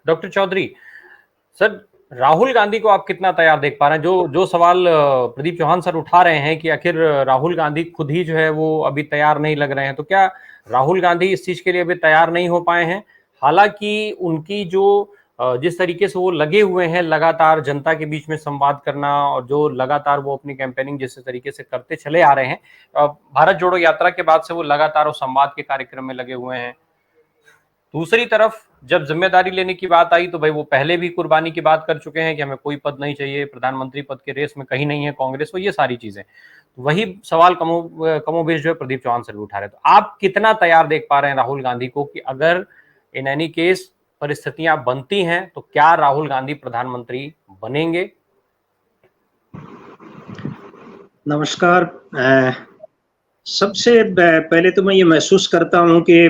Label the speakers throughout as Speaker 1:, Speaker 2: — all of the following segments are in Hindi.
Speaker 1: डॉक्टर चौधरी सर, राहुल गांधी को आप कितना तैयार देख पा रहे हैं? जो जो सवाल प्रदीप चौहान सर उठा रहे हैं कि आखिर राहुल गांधी खुद ही जो है वो अभी तैयार नहीं लग रहे हैं, तो क्या राहुल गांधी इस चीज के लिए अभी तैयार नहीं हो पाए हैं? हालांकि उनकी जो जिस तरीके से वो लगे हुए हैं लगातार जनता के बीच में संवाद करना, और जो लगातार वो अपनी कैंपेनिंग जिस तरीके से करते चले आ रहे हैं, भारत जोड़ो यात्रा के बाद से वो लगातार उस संवाद के कार्यक्रम में लगे हुए हैं। दूसरी तरफ जब जिम्मेदारी लेने की बात आई तो भाई वो पहले भी कुर्बानी की बात कर चुके हैं कि हमें कोई पद नहीं चाहिए, प्रधानमंत्री पद के रेस में कहीं नहीं है कांग्रेस, वो ये सारी चीजें। तो वही सवाल कमोबेश जो है प्रदीप चौहान सर भी उठा रहे। तो आप कितना तैयार देख पा रहे हैं राहुल गांधी को कि अगर इन एनी केस परिस्थितियां बनती हैं तो क्या राहुल गांधी प्रधानमंत्री बनेंगे?
Speaker 2: नमस्कार। सबसे पहले तो मैं ये महसूस करता हूं कि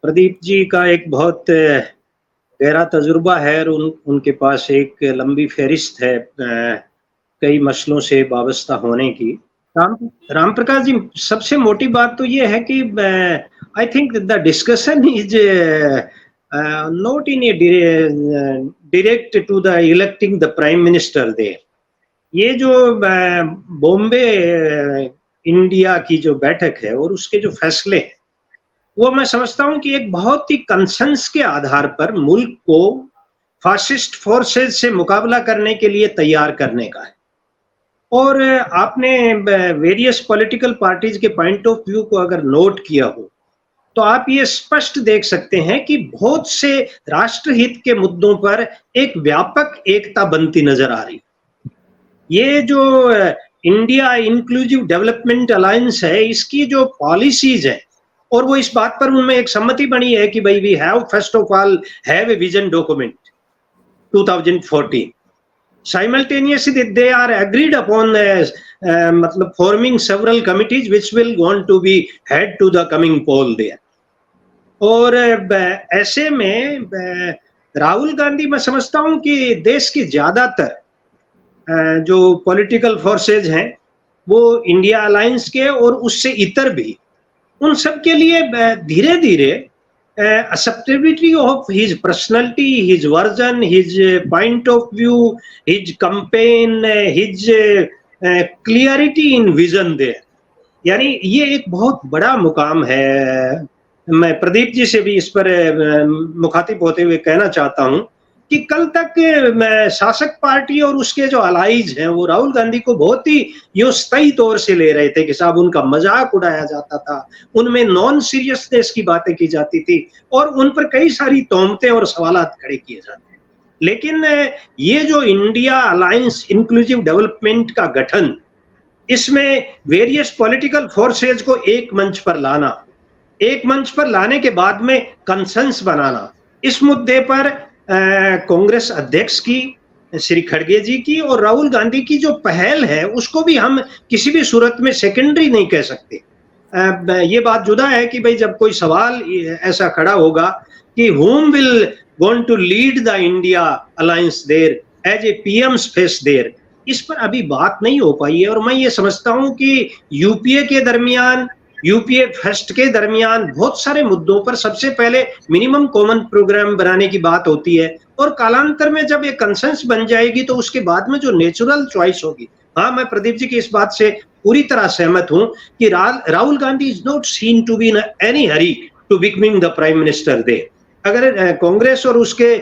Speaker 2: प्रदीप जी का एक बहुत गहरा तजुर्बा है और उनके पास एक लंबी फहरिस्त है कई मसलों से वाबस्ता होने की। राम प्रकाश जी, सबसे मोटी बात तो ये है कि I think the discussion is not in a direct to the electing the prime minister there. ये जो बॉम्बे इंडिया की जो बैठक है और उसके जो फैसले हैं, वो मैं समझता हूं कि एक बहुत ही कंसेंस के आधार पर मुल्क को फासिस्ट फोर्सेस से मुकाबला करने के लिए तैयार करने का है। और आपने वेरियस पॉलिटिकल पार्टीज के पॉइंट ऑफ व्यू को अगर नोट किया हो तो आप ये स्पष्ट देख सकते हैं कि बहुत से राष्ट्रहित के मुद्दों पर एक व्यापक एकता बनती नजर आ रही। ये जो इंडिया इंक्लूसिव डेवलपमेंट अलायंस है, इसकी जो पॉलिसीज है, और वो इस बात पर उनमें एक सहमति बनी है कि भाई we have first of all have a vision document 2014। Simultaneously they are agreed upon मतलब forming several committees which will going to be head to the coming poll there. और ऐसे में राहुल गांधी, मैं समझता हूं कि देश की ज्यादातर जो पॉलिटिकल फोर्सेज हैं वो इंडिया अलायंस के और उससे इतर भी, उन सब के लिए धीरे धीरे acceptability of his personality, his version, his point of view, his campaign, his clarity in vision there, यानी ये एक बहुत बड़ा मुकाम है। मैं प्रदीप जी से भी इस पर मुखातिब होते हुए कहना चाहता हूं कि कल तक शासक पार्टी और उसके जो अलाइज हैं वो राहुल गांधी को बहुत ही योस्तई तौर से ले रहे थे कि साहब उनका मजाक उड़ाया जाता था, उनमें नॉन सीरियसनेस की बातें की जाती थी और उन पर कई सारी तोहमतें और सवालात खड़े किए जाते हैं। लेकिन ये जो इंडिया अलायंस इंक्लूसिव डेवलपमेंट का गठन, इसमें वेरियस पॉलिटिकल फोर्सेज को एक मंच पर लाना, एक मंच पर लाने के बाद में कंसेंस बनाना, इस मुद्दे पर कांग्रेस अध्यक्ष की, श्री खड़गे जी की और राहुल गांधी की जो पहल है उसको भी हम किसी भी सूरत में सेकेंडरी नहीं कह सकते। ये बात जुदा है कि भाई जब कोई सवाल ऐसा खड़ा होगा कि whom will going to lead the India alliance there as a PM's face there, इस पर अभी बात नहीं हो पाई है। और मैं ये समझता हूं कि यूपीए के दरमियान, यूपीए फर्स्ट के दरमियान बहुत सारे मुद्दों पर सबसे पहले मिनिमम कॉमन प्रोग्राम बनाने की बात होती है और कालांतर में जब ये कंसेंस बन जाएगी तो उसके बाद में जो नेचुरल चॉइस होगी। हाँ, मैं प्रदीप जी की इस बात से पूरी तरह सहमत हूं कि Rahul Gandhi is not seen to be in any hurry to becoming the prime minister they. अगर कांग्रेस और उसके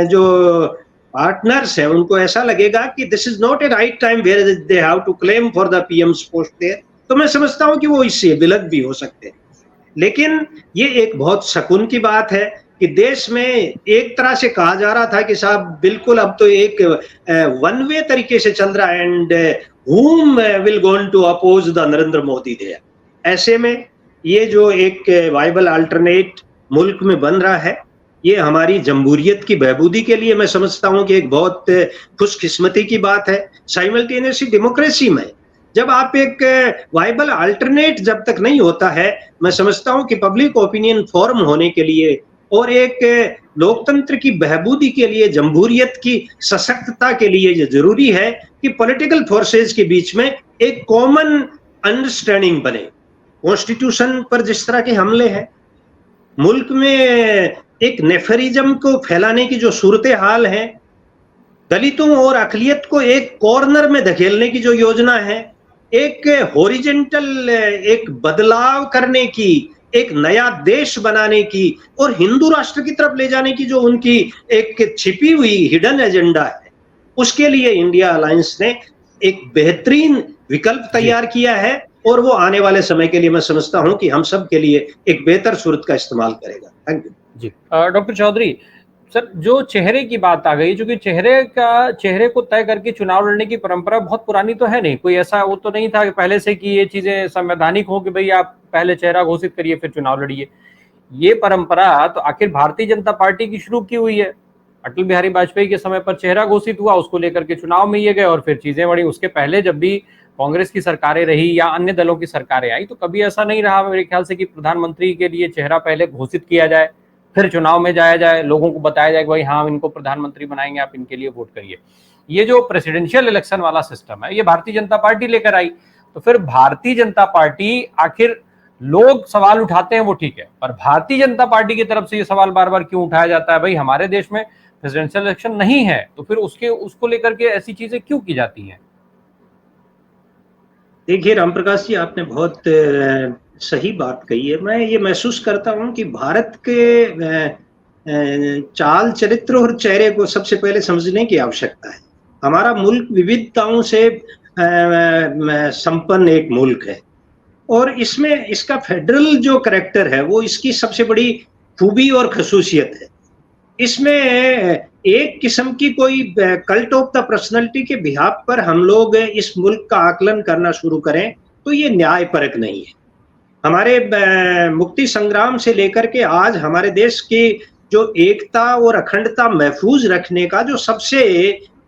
Speaker 2: जो पार्टनर्स हैं उनको ऐसा लगेगा कि this is not a right time where they have to claim for the PM's post there, तो मैं समझता हूं कि वो इससे विलग भी हो सकते हैं। लेकिन ये एक बहुत सुकून की बात है कि देश में एक तरह से कहा जा रहा था कि साहब बिल्कुल अब तो एक वन वे तरीके से चल रहा है and whom will going to oppose the Narendra Modi there। ऐसे में ये जो एक वाइबल अल्टरनेट मुल्क में बन रहा है, ये हमारी जमहूरियत की बहबूदी के लिए मैं समझता हूं कि एक बहुत खुशकिस्मती की बात है। साइमल्टेनियसली डेमोक्रेसी में जब आप एक वाइबल अल्टरनेट जब तक नहीं होता है, मैं समझता हूं कि पब्लिक ओपिनियन फॉर्म होने के लिए और एक लोकतंत्र की बहबूदी के लिए, जमहूरियत की सशक्तता के लिए ये जरूरी है कि पॉलिटिकल फोर्सेस के बीच में एक कॉमन अंडरस्टैंडिंग बने। कॉन्स्टिट्यूशन पर जिस तरह के हमले हैं, मुल्क में एक नेफरिज्म को फैलाने की जो सूरत हाल है, दलितों और अकलियत को एक कॉर्नर में धकेलने की जो योजना है, एक हॉरिजेंटल एक बदलाव करने की, एक नया देश बनाने की और हिंदू राष्ट्र की तरफ ले जाने की जो उनकी एक छिपी हुई हिडन एजेंडा है, उसके लिए इंडिया अलायंस ने एक बेहतरीन विकल्प तैयार किया है और वो आने वाले समय के लिए मैं समझता हूं कि हम सब के लिए एक बेहतर सूरत का इस्तेमाल करेगा। Thank you
Speaker 1: ji. Doctor Chaudhary sir, जो चेहरे की बात आ गई, क्योंकि चेहरे को तय करके चुनाव लड़ने की परंपरा बहुत पुरानी तो है नहीं, कोई ऐसा वो तो नहीं था कि पहले से कि ये चीजें संवैधानिक हो कि भाई आप पहले चेहरा घोषित करिए फिर चुनाव लड़िए। ये परंपरा तो आखिर भारतीय जनता पार्टी की शुरू की हुई है। अटल बिहारी वाजपेयी के समय पर चेहरा घोषित हुआ, उसको लेकर के चुनाव में ये गए और फिर चीजें बढ़ी। उसके पहले जब भी कांग्रेस की सरकारें रही या अन्य दलों की सरकारें आई तो कभी ऐसा नहीं रहा मेरे ख्याल से कि प्रधानमंत्री के लिए चेहरा पहले घोषित किया जाए, फिर चुनाव में जाया जाए, लोगों को बताया जाए कि भाई हाँ इनको प्रधानमंत्री बनाएंगे, आप इनके लिए वोट करिए। ये जो प्रेसिडेंशियल इलेक्शन वाला सिस्टम है ये भारतीय जनता पार्टी लेकर आई। तो फिर भारतीय जनता पार्टी, आखिर लोग सवाल उठाते हैं वो ठीक है, पर भारतीय जनता पार्टी की तरफ से ये सवाल बार बार क्यों उठाया जाता है भाई हमारे देश में प्रेसिडेंशियल इलेक्शन नहीं है, तो फिर उसको लेकर के ऐसी चीजें क्यों की जाती हैं?
Speaker 2: देखिए रामप्रकाश जी, आपने बहुत सही बात कही है। मैं ये महसूस करता हूं कि भारत के चाल चरित्र और चेहरे को सबसे पहले समझने की आवश्यकता है। हमारा मुल्क विविधताओं से संपन्न एक मुल्क है और इसमें इसका फेडरल जो कैरेक्टर है वो इसकी सबसे बड़ी खूबी और खसूसियत है। इसमें एक किस्म की कोई कल्ट ऑफ द पर्सनैलिटी के बिहाफ पर हम लोग इस मुल्क का आकलन करना शुरू करें तो ये न्यायपरक नहीं है। हमारे मुक्ति संग्राम से लेकर के आज हमारे देश की जो एकता और अखंडता महफूज रखने का जो सबसे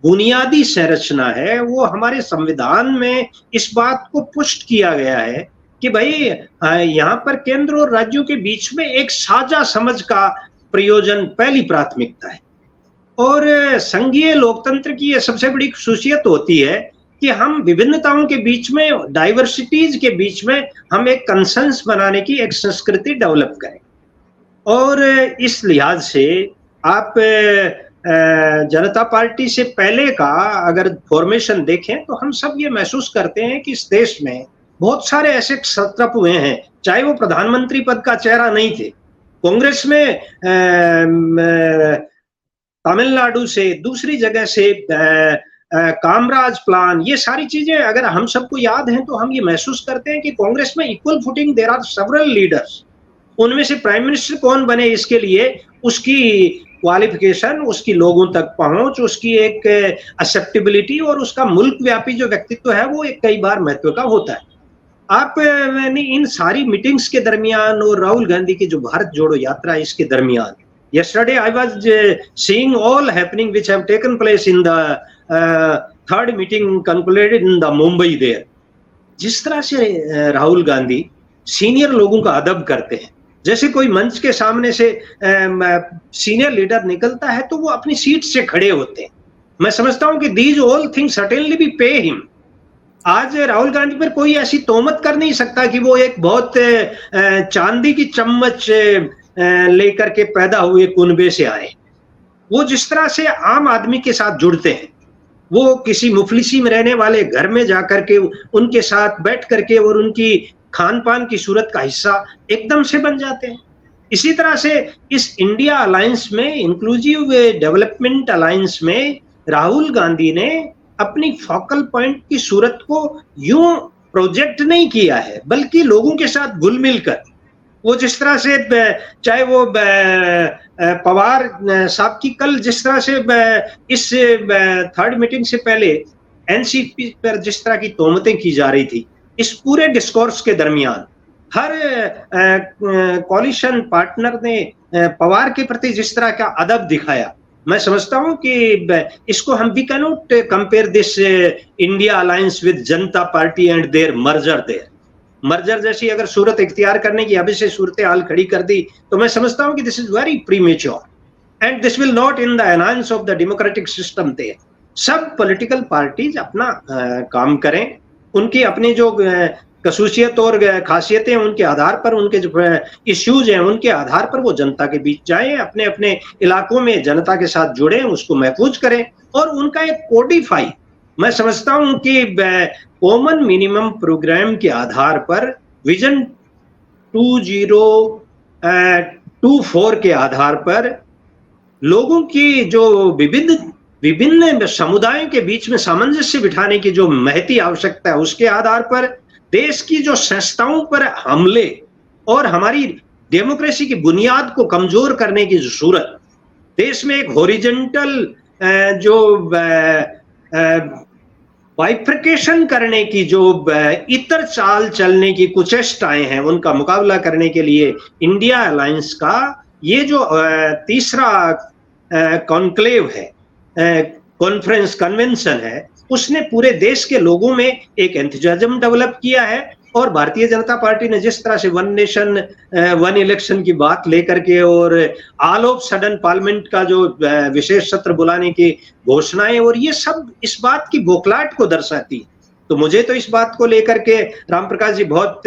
Speaker 2: बुनियादी संरचना है वो हमारे संविधान में इस बात को पुष्ट किया गया है कि भाई यहाँ पर केंद्र और राज्यों के बीच में एक साझा समझ का प्रयोजन पहली प्राथमिकता है। और संघीय लोकतंत्र की ये सबसे बड़ी खुसूसियत होती है कि हम विभिन्नताओं के बीच में, डाइवर्सिटीज के बीच में हम एक कंसेंस बनाने की एक संस्कृति डेवलप करें। और इस लिहाज से आप जनता पार्टी से पहले का अगर फॉर्मेशन देखें तो हम सब ये महसूस करते हैं कि इस देश में बहुत सारे ऐसे क्षत्रप हुए हैं, चाहे वो प्रधानमंत्री पद का चेहरा नहीं थे। कांग्रेस में तमिलनाडु से, दूसरी जगह से कामराज प्लान, ये सारी चीजें अगर हम सबको याद हैं तो हम ये महसूस करते हैं कि कांग्रेस में equal footing there are several leaders. उनमें से प्राइम मिनिस्टर कौन बने इसके लिए उसकी क्वालिफिकेशन, उसकी लोगों तक पहुंच, उसकी एक एक्सेप्टेबिलिटी और उसका मुल्क व्यापी जो व्यक्तित्व है वो एक कई बार महत्व का होता है। मैंने इन सारी मीटिंग्स के दरमियान और राहुल गांधी की जो भारत जोड़ो यात्रा इसके दरमियान, yesterday I was seeing all happening which have taken place in the third meeting concluded in the Mumbai there. जिस तरह से राहुल गांधी सीनियर लोगों का अदब करते हैं, जैसे कोई मंच के सामने से सीनियर लीडर निकलता है तो वो अपनी सीट से खड़े होते हैं। मैं समझता हूं कि these all things certainly B pay him. आज राहुल गांधी पर कोई ऐसी तोहमत कर नहीं सकता कि वो एक बहुत चांदी की चम्मच लेकर के पैदा हुए कुनबे से आए। वो जिस तरह से आम आदमी के साथ जुड़ते हैं, वो किसी मुफलिसी में रहने वाले घर में जाकर के उनके साथ बैठ करके और उनकी खान पान की सूरत का हिस्सा एकदम से बन जाते हैं। इसी तरह से इस इंडिया अलायंस में, इंक्लूसिव डेवलपमेंट अलायंस में राहुल गांधी ने अपनी फोकल पॉइंट की सूरत को यूं प्रोजेक्ट नहीं किया है, बल्कि लोगों के साथ घुल मिल कर वो जिस तरह से, चाहे वो पवार साहब की कल जिस तरह से इस थर्ड मीटिंग से पहले एनसीपी पर जिस तरह की तोहमतें की जा रही थी, इस पूरे डिस्कोर्स के दरमियान हर कोलिशन पार्टनर ने पवार के प्रति जिस तरह का अदब दिखाया, मैं समझता हूं कि इसको हम we can not compare this India alliance with Janata Party and their merger there. Merger जैसी अगर सूरत इख्तियार करने की अभी से सूरत हाल खड़ी कर दी तो मैं समझता हूं कि this is very premature and this will not in the enhance of the democratic system there. सब पॉलिटिकल पार्टीज अपना काम करें, उनकी अपनी जो खसूसियत और खासियतें उनके आधार पर, उनके जो इश्यूज हैं उनके आधार पर वो जनता के बीच जाएं, अपने अपने इलाकों में जनता के साथ जुड़ें, उसको महफूज करें और उनका एक कोडिफाई, मैं समझता हूं कि कॉमन मिनिमम प्रोग्राम के आधार पर विजन 2024 के आधार पर लोगों की जो विविध विभिन्न समुदायों के बीच में सामंजस्य बिठाने की जो महती आवश्यकता है, उसके आधार पर देश की जो संस्थाओं पर हमले और हमारी डेमोक्रेसी की बुनियाद को कमजोर करने की जो सूरत, देश में एक हॉरिजॉन्टल जो बाइफर्केशन करने की जो इतर चाल चलने की कुचेष्टाएं हैं, उनका मुकाबला करने के लिए इंडिया अलायंस का ये जो तीसरा कॉन्क्लेव है, कॉन्फ्रेंस कन्वेंशन है, उसने पूरे देश के लोगों में एक एंथुसियाज्म डेवलप किया है। और भारतीय जनता पार्टी ने जिस तरह से वन नेशन वन इलेक्शन की बात लेकर के और ऑल ऑफ सडन पार्लियामेंट का जो विशेष सत्र बुलाने की घोषणाएं, और ये सब इस बात की बौखलाहट को दर्शाती है। तो मुझे तो इस बात को लेकर के राम प्रकाश जी बहुत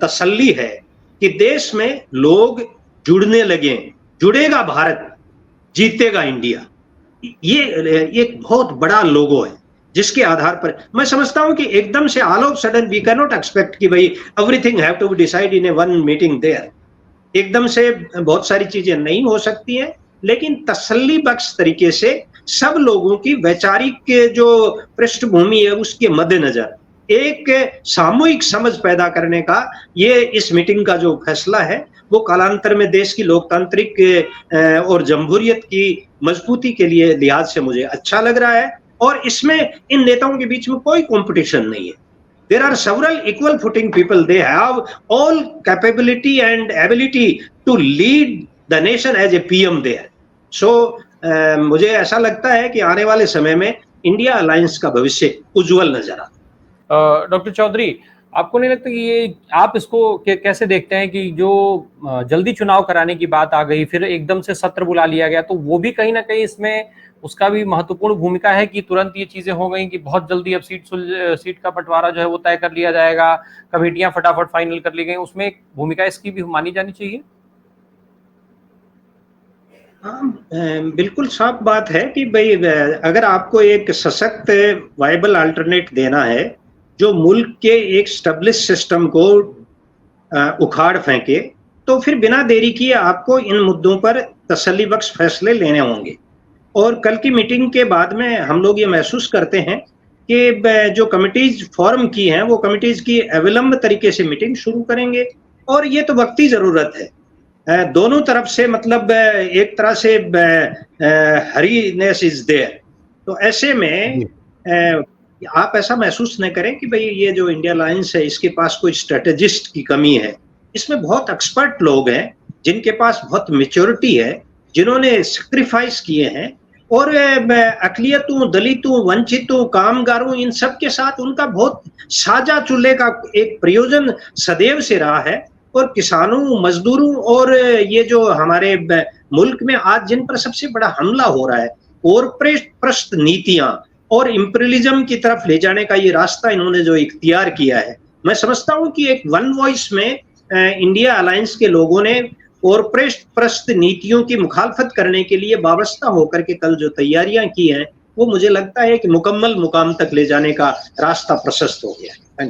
Speaker 2: तसल्ली है कि देश में लोग जुड़ने लगे, जुड़ेगा भारत, जीतेगा इंडिया। ये एक बहुत बड़ा लोगो है जिसके आधार पर मैं समझता हूं कि एकदम से all of sudden we can not expect कि भाई everything have to be decide in a one meeting there. एकदम से बहुत सारी चीजें नहीं हो सकती हैं, लेकिन तसल्ली बख्श तरीके से सब लोगों की वैचारिक जो पृष्ठभूमि है उसके मद्देनजर एक सामूहिक समझ पैदा करने का ये इस मीटिंग का जो फैसला है, वो कालांतर में देश की लोकतांत्रिक और जमहूरियत की मजबूती के लिए लिहाज से मुझे अच्छा लग रहा है। और इसमें इन नेताओं के बीच में कोई कंपटीशन नहीं है। There are several equal footing people. They have all capability and ability to lead the nation as a PM there. So मुझे ऐसा लगता है कि आने वाले समय में इंडिया अलायंस का भविष्य उज्जवल नजर आता है।
Speaker 1: डॉक्टर चौधरी, आपको नहीं लगता कि ये आप इसको कैसे देखते हैं कि जो जल्दी चुनाव कराने की बात आ गई, फिर एकदम से सत्र बुला लिया गया, तो वो भी कहीं ना कहीं इसमें उसका भी महत्वपूर्ण भूमिका है कि तुरंत ये चीजें हो गई कि बहुत जल्दी अब सीट का बंटवारा जो है वो तय कर लिया जाएगा, कमेटियां फटाफट फाइनल कर ली गई, उसमें एक भूमिका इसकी भी मानी जानी चाहिए।
Speaker 2: बिल्कुल साफ बात है कि भाई अगर आपको एक सशक्त वायबल अल्टरनेट देना है जो मुल्क के एक स्टेब्लिश सिस्टम को उखाड़ फेंके, तो फिर बिना देरी किए आपको इन मुद्दों पर तसल्ली बख्श फैसले लेने होंगे। और कल की मीटिंग के बाद में हम लोग ये महसूस करते हैं कि जो कमिटीज फॉर्म की हैं वो कमिटीज की अविलंब तरीके से मीटिंग शुरू करेंगे, और ये तो वक्ती जरूरत है दोनों तरफ से, मतलब एक तरह से हरीनेस इज देयर। तो ऐसे में आप ऐसा महसूस न करें कि भाई ये जो इंडिया अलायंस है इसके पास कोई स्ट्रेटेजिस्ट की कमी है। इसमें बहुत एक्सपर्ट लोग हैं जिनके पास बहुत मैच्योरिटी है, जिन्होंने सैक्रिफाइस किए हैं, और अकलियतों, दलितों, वंचितों, कामगारों, इन सब के साथ उनका बहुत साझा चूल्हे का एक प्रयोजन सदैव से रहा है। और किसानों, मजदूरों और ये जो हमारे मुल्क में आज जिन पर सबसे बड़ा हमला हो रहा है, कॉर्पोरेट प्रस्त नीतियां और इंपीरियलिज्म की तरफ ले जाने का ये रास्ता इन्होंने जो इख्तियार किया है, मैं समझता हूं कि एक वन वॉइस में इंडिया अलायंस के लोगों ने कॉर्पोरेट प्रस्त नीतियों की मुखालफत करने के लिए वाबस्ता होकर के कल जो तैयारियां की हैं, वो मुझे लगता है कि मुकम्मल मुकाम तक ले जाने का रास्ता प्रशस्त हो गया है।